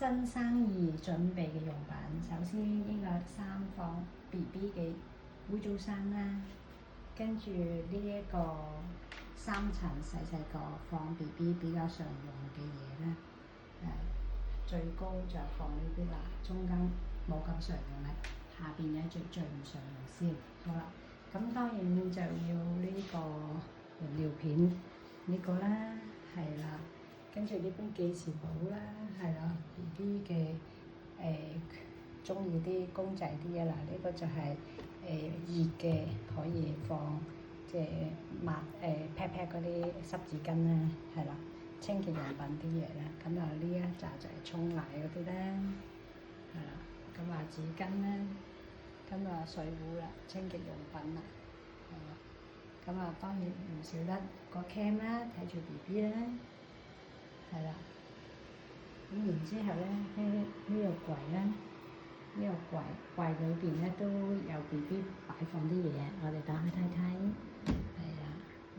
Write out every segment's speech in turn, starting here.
新生兒準備嘅用品，首先呢個衫放 BB 嘅污糟衫啦，跟住呢一個3層細細個放 BB 比較常用嘅嘢啦，最高就放呢啲啦，中間冇咁常用啦，下邊咧最唔常用先。好啦，咁當然就要呢個潤尿片呢個啦，係啦。跟住呢邊記事簿啦，係啦 ，BB 嘅中意啲公仔啲嘢啦，呢個就係熱嘅，可以放即係抹pat pat 嗰啲濕紙巾啦，係啦，清潔用品啲嘢啦。咁啊呢一紮就係沖奶嗰啲啦，係啦，咁啊紙巾啦，咁啊水壺啦，清潔用品啦，係啦，咁啊當然唔少得個 cam 啦，睇住 BB 啦。係啦，咁然之後咧，呢個櫃咧，呢個櫃裏邊咧都有 BB 擺放啲嘢，我哋打開睇睇。係啦，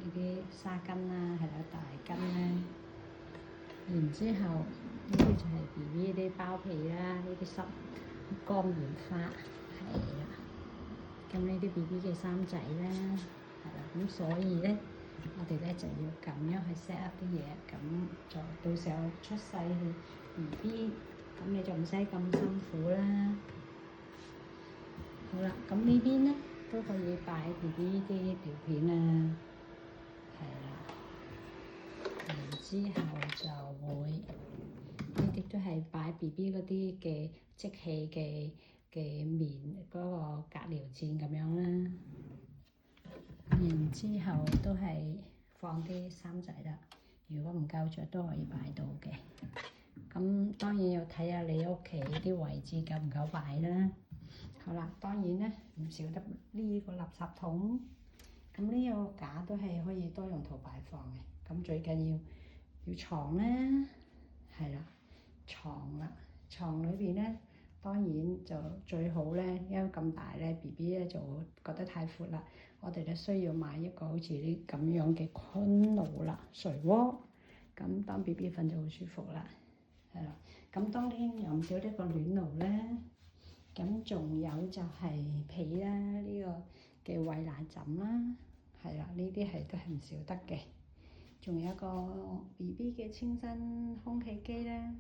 呢啲紗巾啦，係啦，大巾啦。然之後呢啲就係 BB 啲包被啦，呢啲濕乾棉花，係啦。咁呢啲 BB 嘅衫仔啦，係啦，咁所以咧。我哋咧就要咁樣去 set up 啲嘢，咁就到時候出世嘅 BB，咁你就唔使咁辛苦啦。好啦，咁呢邊咧都可以擺 BB 啲尿片啊，係啦。然之後就會呢啲都係擺 BB 嗰啲嘅即棄嘅棉嗰個隔尿墊咁樣啦。然之後都係放啲衫仔啦，如果唔夠着都可以擺到嘅。咁當然要睇下你屋企啲位置夠唔夠擺啦。好啦，當然咧唔少得呢個垃圾桶。咁呢個架都係可以多用途擺放嘅。咁最緊要床啦，係啦，床啦，床裏邊咧當然就最好咧，因為咁大咧 BB 咧就會覺得太闊啦。我哋咧需要買一個好似啲咁樣嘅坤爐啦，睡窩，咁當 BB 瞓就好舒服啦，係啦。咁當天又唔少得個暖爐咧，咁仲有就係被啦，呢個嘅餵奶枕啦，係啦，呢啲係都係唔少得嘅。仲有一個 BB 嘅清新空氣機啦，